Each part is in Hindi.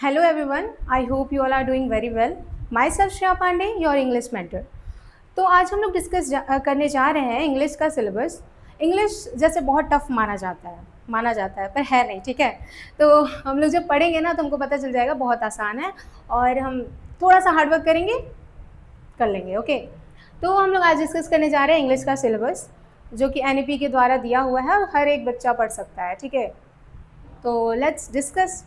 Hello everyone, I hope you all are doing very well. Myself Shreya Pandey, your English mentor. तो आज हम लोग करने जा रहे हैं इंग्लिश का सिलेबस। इंग्लिश जैसे बहुत टफ माना जाता है पर है नहीं, ठीक है। तो हम लोग जब पढ़ेंगे ना तो हमको पता चल जाएगा बहुत आसान है और हम थोड़ा सा हार्डवर्क करेंगे कर लेंगे, ओके। तो हम लोग आज डिस्कस करने जा रहे हैं इंग्लिश का सिलेबस जो कि एनईपी के द्वारा दिया हुआ है और हर एक बच्चा पढ़ सकता है, ठीक है। तो लेट्स डिस्कस।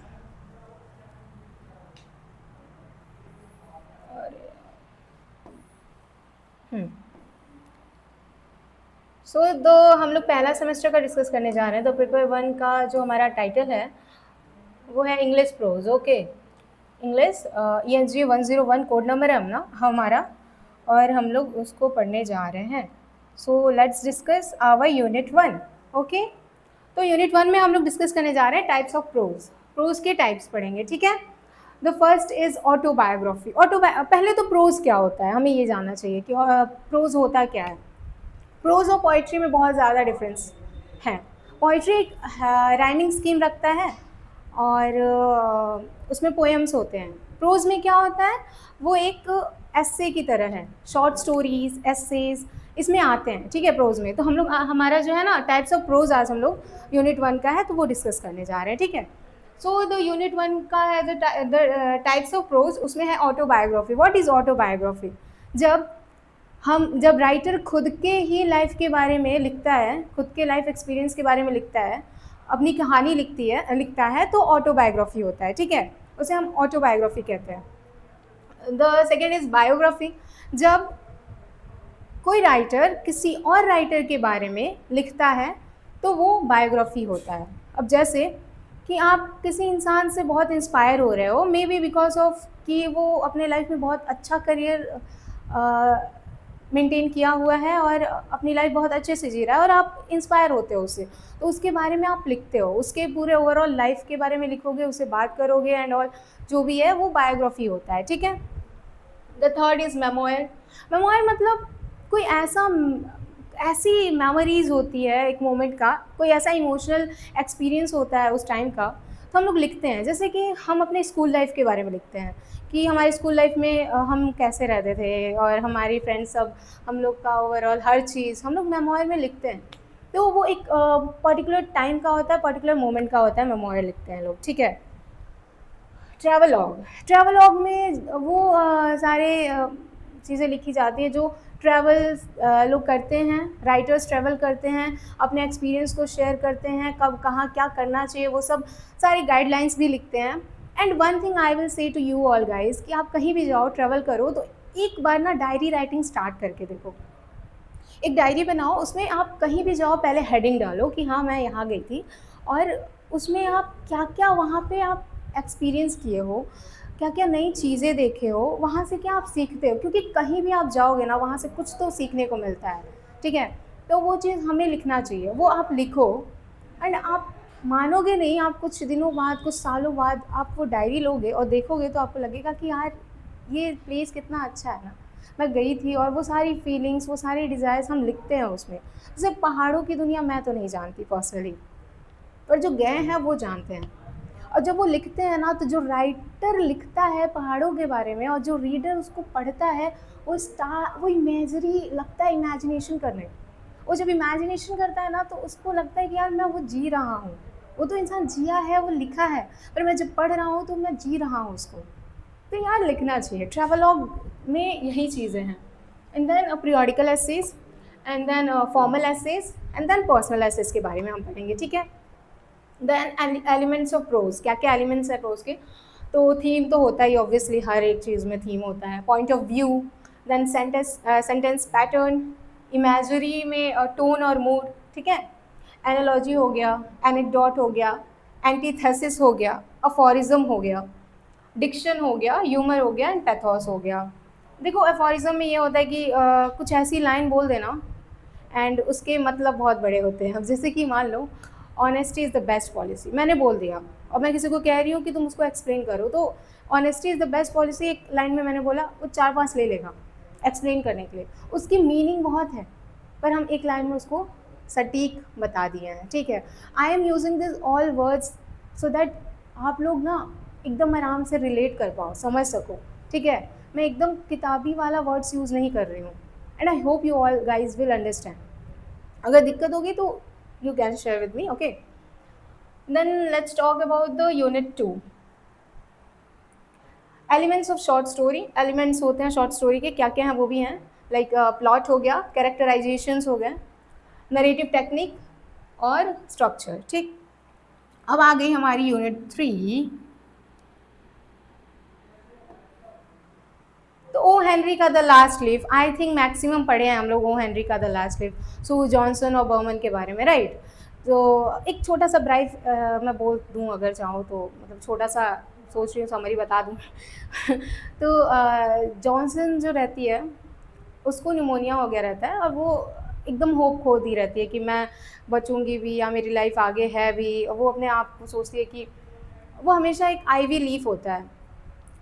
दो हम लोग पहला सेमेस्टर का डिस्कस करने जा रहे हैं। तो पेपर 1 का जो हमारा टाइटल है वो है English pros, okay. English ENG 101 code number है हमारा और हम लोग उसको पढ़ने जा रहे हैं। So let's discuss our unit 1, okay. तो यूनिट 1 में हम लोग डिस्कस करने जा रहे हैं टाइप्स ऑफ प्रोज। प्रोज के टाइप्स पढ़ेंगे, ठीक है। The first is autobiography. पहले तो प्रोज क्या होता है हमें ये जानना चाहिए कि प्रोज होता क्या है। प्रोज और पोइट्री में बहुत ज़्यादा डिफरेंस है। पोइट्री एक राइमिंग स्कीम रखता है और उसमें पोएम्स होते हैं। प्रोज में क्या होता है, वो एक एस्से की तरह है, शॉर्ट स्टोरीज एस्सेज इसमें आते हैं, ठीक है। प्रोज में तो हम लोग हमारा जो है ना टाइप्स ऑफ प्रोज आज हम लोग यूनिट 1 का है तो वो डिस्कस करने जा रहे हैं, ठीक है। सो द यूनिट 1 का है द टाइप्स ऑफ प्रोज, उसमें है ऑटोबायोग्राफी। What is autobiography? जब राइटर खुद के ही लाइफ के बारे में लिखता है, खुद के लाइफ एक्सपीरियंस के बारे में लिखता है, अपनी कहानी लिखता है तो ऑटोबायोग्राफी होता है, ठीक है। उसे हम ऑटोबायोग्राफी कहते हैं। The second is biography. जब कोई राइटर किसी और राइटर के बारे में लिखता है तो वो बायोग्राफी होता है। अब जैसे कि आप किसी इंसान से बहुत इंस्पायर हो रहे हो, मे बी बिकॉज ऑफ कि वो अपने लाइफ में बहुत अच्छा करियर मेंटेन किया हुआ है और अपनी लाइफ बहुत अच्छे से जी रहा है और आप इंस्पायर होते हो उससे, तो उसके बारे में आप लिखते हो, उसके पूरे ओवरऑल लाइफ के बारे में लिखोगे, उससे बात करोगे एंड ऑल, जो भी है वो बायोग्राफी होता है, ठीक है। The third is memoir. Memoir मतलब कोई ऐसी मेमोरीज होती है एक मोमेंट का, कोई ऐसा इमोशनल एक्सपीरियंस होता है उस टाइम का, तो हम लोग लिखते हैं। जैसे कि हम अपने स्कूल लाइफ के बारे में लिखते हैं कि हमारे स्कूल लाइफ में हम कैसे रहते थे और हमारी फ्रेंड्स सब, हम लोग का ओवरऑल हर चीज़ हम लोग मेमोयर में लिखते हैं। तो वो एक पर्टिकुलर टाइम का होता है, पर्टिकुलर मोमेंट का होता है, मेमोयर लिखते हैं लोग, ठीक है। ट्रैवलॉग में वो सारे चीज़ें लिखी जाती है जो ट्रैवल लोग करते हैं, राइटर्स ट्रैवल करते हैं, अपने एक्सपीरियंस को शेयर करते हैं, कब कहाँ क्या करना चाहिए, वो सब सारी गाइडलाइंस भी लिखते हैं। And one thing I will say to you all guys कि आप कहीं भी जाओ ट्रैवल करो तो एक बार ना डायरी राइटिंग स्टार्ट करके देखो। एक डायरी बनाओ, उसमें आप कहीं भी जाओ पहले हेडिंग डालो कि हाँ मैं यहाँ गई थी, और उसमें आप क्या क्या वहाँ पे आप एक्सपीरियंस किए हो, क्या क्या नई चीज़ें देखे हो, वहाँ से क्या आप सीखते हो, क्योंकि कहीं भी आप जाओगे ना वहाँ से कुछ तो सीखने को मिलता है, ठीक है। तो वो चीज़ हमें लिखना चाहिए, वो आप लिखो एंड आप मानोगे नहीं, आप कुछ दिनों बाद कुछ सालों बाद आप वो डायरी लोगे और देखोगे तो आपको लगेगा कि यार ये प्लेस कितना अच्छा है ना, मैं गई थी, और वो सारी फीलिंग्स वो सारी डिज़ायर्स हम लिखते हैं उसमें। जैसे पहाड़ों की दुनिया मैं तो नहीं जानती पर्सनली, पर जो गए हैं वो जानते हैं। और जब वो लिखते हैं ना तो जो राइटर लिखता है पहाड़ों के बारे में और जो रीडर उसको पढ़ता है, वो इमेजरी लगता है, इमेजिनेशन करने। वो जब इमेजिनेशन करता है ना तो उसको लगता है कि यार मैं वो जी रहा हूँ, वो तो इंसान जिया है, वो लिखा है, पर मैं जब पढ़ रहा हूँ तो मैं जी रहा हूँ उसको। तो यार लिखना चाहिए। ट्रैवलॉग में यही चीज़ें हैं। And then periodical essays, and then formal essays, and then personal essays के बारे में हम पढ़ेंगे, ठीक है। देन एलिमेंट्स ऑफ प्रोज, क्या क्या एलिमेंट्स है प्रोज के। तो थीम तो होता ही, ऑब्वियसली हर एक चीज़ में थीम होता है। Point of view, then sentence pattern, imagery में टोन और मूड, ठीक है। एनालॉजी हो गया, एनेक्डोट हो गया, एंटीथेसिस हो गया, अफोरिज्म हो गया, डिक्शन हो गया, ह्यूमर हो गया एंड पैथोस हो गया। देखो एफोरिज्म में ये होता है कि कुछ ऐसी लाइन बोल देना एंड उसके मतलब बहुत बड़े होते हैं। अब जैसे कि मान लो honesty is the best policy, मैंने बोल दिया और मैं किसी को कह रही हूँ कि तुम उसको एक्सप्लेन करो, तो honesty is the best policy एक लाइन में मैंने बोला, वो 4-5 ले लेगा एक्सप्लेन करने के लिए, उसकी मीनिंग बहुत है पर हम एक लाइन में उसको सटीक बता दिए हैं, ठीक है। I am using this all words so that आप लोग ना एकदम आराम से रिलेट कर पाओ, समझ सको, ठीक है। मैं एकदम किताबी वाला वर्ड्स यूज़ नहीं कर रही हूँ, and I hope you all guys will understand. अगर दिक्कत होगी तो you can share with me, okay. Then let's talk about the unit 2, elements of short story. Elements होते हैं शॉर्ट स्टोरी के, क्या क्या हैं वो भी हैं, लाइक प्लॉट हो गया, कैरेक्टराइजेशंस हो गए, नरेटिव टेक्निक और स्ट्रक्चर, ठीक। अब आ गई हमारी यूनिट 3। तो ओ हेनरी का the last leaf, I think maximum पढ़े हैं हम लोग ओ हेनरी का the last leaf, Sue Johnson और बर्मन के बारे में, राइट। तो एक छोटा सा ब्राइफ मैं बोल दूँ अगर चाहूँ तो, मतलब छोटा सा सोच रही हूँ समरी बता दूँ तो जॉनसन जो रहती है उसको निमोनिया हो गया रहता है, और वो एकदम होप खो दी रहती है कि मैं बचूंगी भी या मेरी लाइफ आगे है भी, और वो अपने आप को सोचती है कि वो हमेशा एक आईवी लीफ होता है,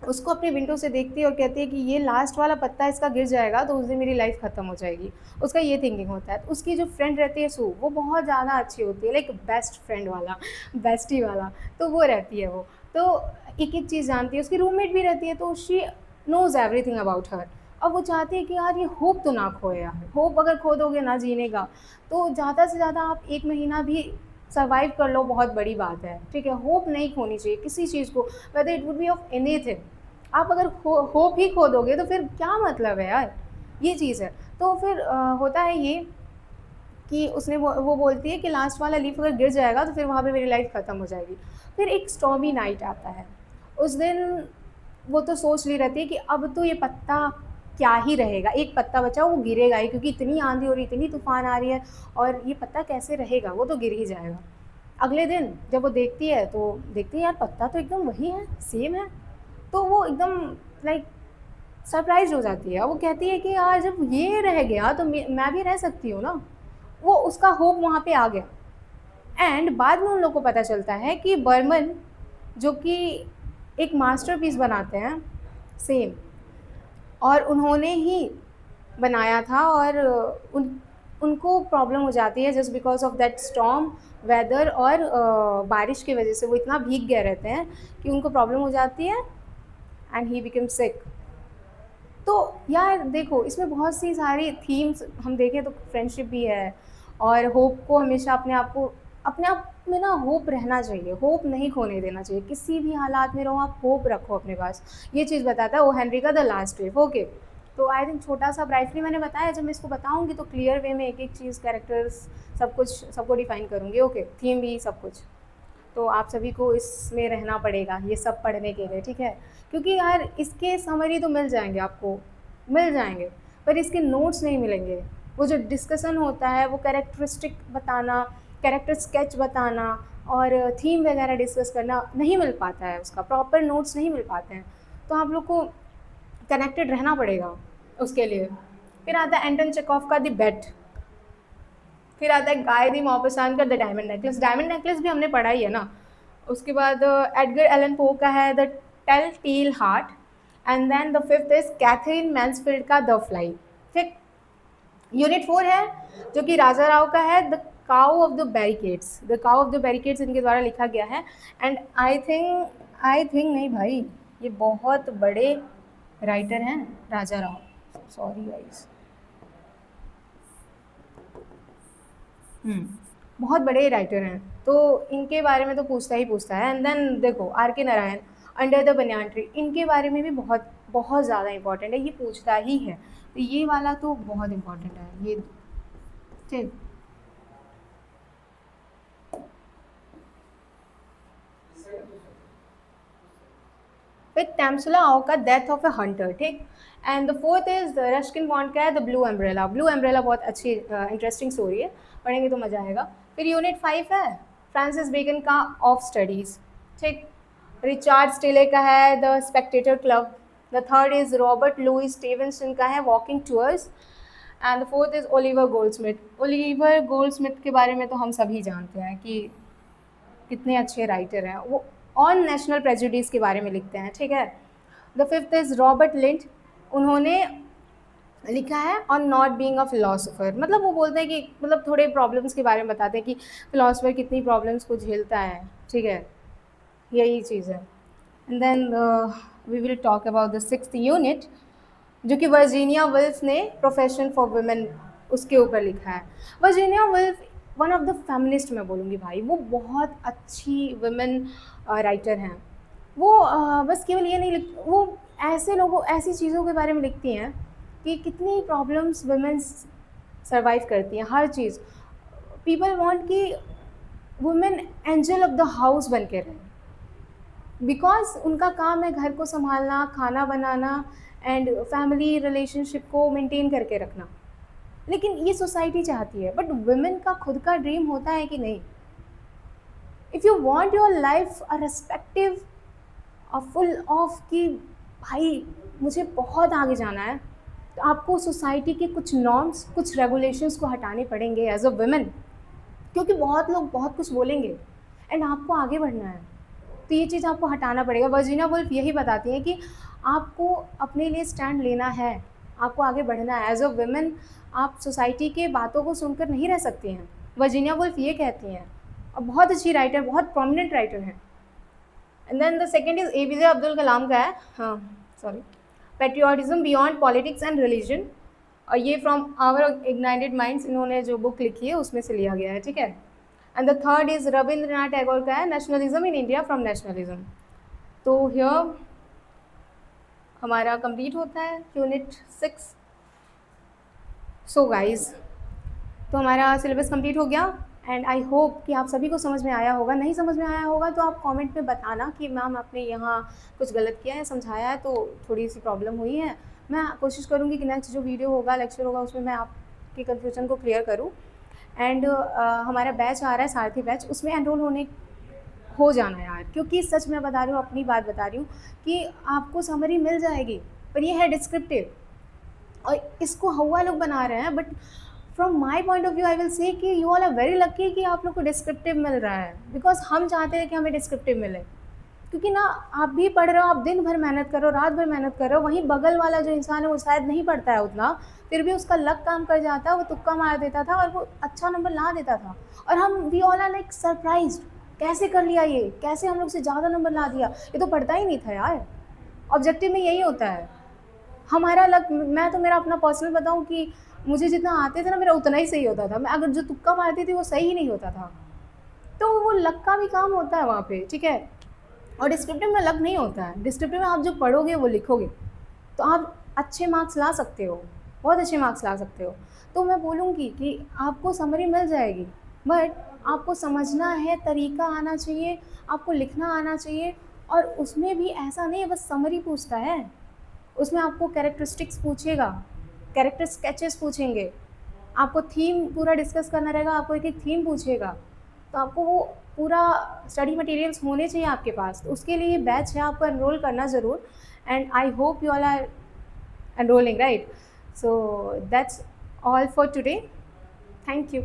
उसको अपनी विंडो से देखती है और कहती है कि ये लास्ट वाला पत्ता इसका गिर जाएगा तो उस दिन मेरी लाइफ ख़त्म हो जाएगी, उसका ये थिंकिंग होता है। तो उसकी जो फ्रेंड रहती है सू, वो बहुत ज़्यादा अच्छी होती है, लाइक बेस्ट फ्रेंड वाला, बेस्टी वाला, तो वो रहती है वो, तो एक एक चीज़ जानती है, उसकी रूममेट भी रहती है, तो she knows everything about her. अब वो चाहती है कि यार ये होप तो ना खोए यार, होप अगर खो दोगे ना जीने का, तो ज़्यादा से ज़्यादा आप 1 महीना भी सर्वाइव कर लो, बहुत बड़ी बात है, ठीक है। होप नहीं खोनी चाहिए किसी चीज़ को, whether it would be of anything. आप अगर होप ही खो दोगे तो फिर क्या मतलब है यार, ये चीज़ है। तो फिर होता है ये कि उसने वो बोलती है कि लास्ट वाला लीफ अगर गिर जाएगा तो फिर वहाँ पे मेरी लाइफ ख़त्म हो जाएगी। फिर एक स्टॉर्मी नाइट आता है, उस दिन वो तो सोच ली रहती है कि अब तो ये पत्ता क्या ही रहेगा, एक पत्ता बचा वो गिरेगा ही, क्योंकि इतनी आंधी हो रही, इतनी तूफान आ रही है, और ये पत्ता कैसे रहेगा, वो तो गिर ही जाएगा। अगले दिन जब वो देखती है तो देखती है यार पत्ता तो एकदम वही है, सेम है। तो वो एकदम लाइक सरप्राइज हो जाती है, वो कहती है कि यार जब ये रह गया तो मैं भी रह सकती हूँ ना। वो उसका होप वहाँ पे आ गया। एंड बाद में उन लोग को पता चलता है कि बर्मन जो कि एक मास्टरपीस बनाते हैं सेम, और उन्होंने ही बनाया था, और उनको प्रॉब्लम हो जाती है just because of that storm weather, और बारिश की वजह से वो इतना भीग गए रहते हैं कि उनको प्रॉब्लम हो जाती है, एंड ही बिकम सिक। तो यार देखो इसमें बहुत सी सारी थीम्स हम देखें तो फ्रेंडशिप भी है, और होप को हमेशा अपने आप में ना होप रहना चाहिए, होप नहीं खोने देना चाहिए, किसी भी हालात में रहो आप होप रखो अपने पास। ये चीज़ बताता है ओ हेनरी का द लास्ट वेव, ओके। तो आई थिंक छोटा सा ब्राइटली मैंने बताया, जब मैं इसको बताऊंगी तो क्लियर वे में एक एक चीज़, कैरेक्टर्स, सब कुछ सबको डिफाइन करूँगी, ओके, थीम भी सब कुछ। तो आप सभी को इसमें रहना पड़ेगा ये सब पढ़ने के लिए, ठीक है। क्योंकि यार इसके समरी तो मिल जाएंगे आपको, मिल जाएंगे, पर इसके नोट्स नहीं मिलेंगे। वो जो डिस्कशन होता है, वो कैरेक्टरिस्टिक बताना, कैरेक्टर स्केच बताना और थीम वगैरह डिस्कस करना नहीं मिल पाता है, उसका प्रॉपर नोट्स नहीं मिल पाते हैं। तो आप लोग को कनेक्टेड रहना पड़ेगा उसके लिए। फिर आता है एंटन चेकॉफ का द बेट, फिर आता है गाय दी मॉपसान का the diamond necklace, diamond necklace भी हमने पढ़ा ही है ना। उसके बाद एडगर एलन पो का है the tell tale heart, and then the fifth is Katherine Mansfield का द फ्लाई। फिर यूनिट 4 है जो कि राजा राव का है, the cow of the barricades, the cow of the barricades इनके द्वारा लिखा गया है। एंड आई थिंक नहीं भाई, ये बहुत बड़े राइटर हैं राजा राव, सॉरी गाइस। बहुत बड़े राइटर हैं, तो इनके बारे में तो पूछता ही पूछता है। एंड देन देखो आर के Narayan, under the banyan tree, इनके बारे में भी बहुत बहुत ज़्यादा इंपॉर्टेंट है, ये पूछता ही है, तो ये वाला तो बहुत इंपॉर्टेंट है ये, ठीक। फिर तैमसुला आओ का डेथ ऑफ ए हंटर, ठीक। And the fourth is Ruskin bond का है the blue umbrella, blue umbrella बहुत अच्छी इंटरेस्टिंग स्टोरी है, पढ़ेंगे तो मज़ा आएगा। फिर यूनिट 5 है फ्रांसिस बेकन का ऑफ स्टडीज़, ठीक। रिचार्ड स्टिले का है the spectator club, the third is Robert Louis Stevenson का है walking tours, and the fourth is Oliver Goldsmith. Oliver Goldsmith के बारे में तो हम सभी जानते हैं कि कितने अच्छे राइटर हैं वो, ऑन नेशनल प्रेजुडिस के बारे में लिखते हैं, ठीक है। The fifth is Robert lint, उन्होंने लिखा है on not being a philosopher, मतलब वो बोलते हैं कि मतलब थोड़े प्रॉब्लम्स के बारे में बताते हैं कि फिलोसोफर कितनी प्रॉब्लम्स को झेलता है, ठीक है, यही चीज़ है। And then we will talk about the sixth unit, जो कि वर्जीनिया वुल्फ ने प्रोफेशन फॉर वुमेन उसके ऊपर लिखा है। Virginia Woolf one of the feminist मैं बोलूँगी भाई, वो बहुत अच्छी वुमेन राइटर हैं। वो बस केवल ये नहीं लिख, वो ऐसे लोगों ऐसी चीज़ों के बारे में लिखती हैं कि कितनी प्रॉब्लम्स वुमेन सर्वाइव करती हैं, हर चीज़। पीपल वांट कि women angel of the house बन के रहें, बिकॉज उनका काम है घर को संभालना, खाना बनाना एंड फैमिली रिलेशनशिप को मेंटेन करके रखना। लेकिन ये सोसाइटी चाहती है, बट वुमेन का खुद का ड्रीम होता है कि नहीं, if you want your life a respective full of कि भाई मुझे बहुत आगे जाना है, तो आपको सोसाइटी के कुछ नॉर्म्स, कुछ रेगुलेशंस को हटाने पड़ेंगे एज अ वुमेन, क्योंकि बहुत लोग बहुत कुछ बोलेंगे एंड आपको आगे बढ़ना है, तो ये चीज़ आपको हटाना पड़ेगा। वर्जीनिया वुल्फ यही बताती हैं कि आपको अपने लिए स्टैंड लेना है, आपको आगे बढ़ना है एज अ वुमेन। आप सोसाइटी के बातों को सुनकर नहीं रह सकती हैं, वर्जीनिया वुल्फ ये कहती हैं, और बहुत अच्छी राइटर, बहुत प्रोमिनेंट राइटर हैं। And then the second is APJ Abdul Kalam का है, हाँ sorry, patriotism beyond politics and religion, और ये फ्रॉम आवर इग्नाइटेड माइंड्स इन्होंने जो बुक लिखी है उसमें से लिया गया है, ठीक है। And the third is Rabindranath Tagore का है, nationalism in India from nationalism. तो हियर हमारा कंप्लीट होता है यूनिट 6। सो गाइज, तो हमारा सिलेबस कंप्लीट हो गया एंड आई होप कि आप सभी को समझ में आया होगा। नहीं समझ में आया होगा तो आप कमेंट में बताना कि मैम आपने यहाँ कुछ गलत किया है, समझाया है तो थोड़ी सी प्रॉब्लम हुई है। मैं कोशिश करूँगी कि नेक्स्ट जो वीडियो होगा, लेक्चर होगा, उसमें मैं आपकी कन्फ्यूजन को क्लियर करूँ। एंड हमारा बैच आ रहा है सारथी बैच, उसमें एनरोल हो जाना यार, क्योंकि सच मैं बता रही हूँ, अपनी बात बता रही हूँ कि आपको समरी मिल जाएगी, पर ये है डिस्क्रिप्टिव और इसको हवा लोग बना रहे हैं। But from my point of view I will say कि you all are very lucky कि आप लोग को डिस्क्रिप्टिव मिल रहा है, बिकॉज हम चाहते हैं कि हमें डिस्क्रिप्टिव मिले, क्योंकि ना आप भी पढ़ रहे हो, आप दिन भर मेहनत कर रहे हो, रात भर मेहनत कर रहे हो, वहीं बगल वाला जो इंसान है वो शायद नहीं पढ़ता है उतना, फिर भी उसका लक काम कर जाता है, वो तुक्का मार देता था और वो अच्छा नंबर ला देता था, और हम we all are like surprised, कैसे कर लिया ये, कैसे हम लोग से ज़्यादा नंबर ला दिया, ये तो पढ़ता ही नहीं था यार। ऑब्जेक्टिव में यही होता है हमारा लक। मैं तो मेरा अपना पर्सनल बताऊँ कि मुझे जितना आते थे ना, मेरा उतना ही सही होता था, मैं अगर जो तुक्का मारती थी वो सही ही नहीं होता था, तो वो लक का भी काम होता है वहाँ पे, ठीक है। और डिस्क्रिप्टिव में लक नहीं होता है, डिस्क्रिप्टिव में आप जो पढ़ोगे वो लिखोगे तो आप अच्छे मार्क्स ला सकते हो, बहुत अच्छे मार्क्स ला सकते हो। तो मैं बोलूँगी कि आपको समरी मिल जाएगी, बट आपको समझना है, तरीका आना चाहिए, आपको लिखना आना चाहिए। और उसमें भी ऐसा नहीं है बस समरी पूछता है, उसमें आपको कैरेक्टरिस्टिक्स पूछेगा, कैरेक्टर स्केचेस पूछेंगे, आपको थीम पूरा डिस्कस करना रहेगा, आपको एक एक थीम पूछेगा, तो आपको वो पूरा स्टडी मटेरियल्स होने चाहिए आपके पास। तो उसके लिए ये बैच है, आपको एनरोल करना ज़रूर, and I hope you all are enrolling, right. So that's all for today, thank you.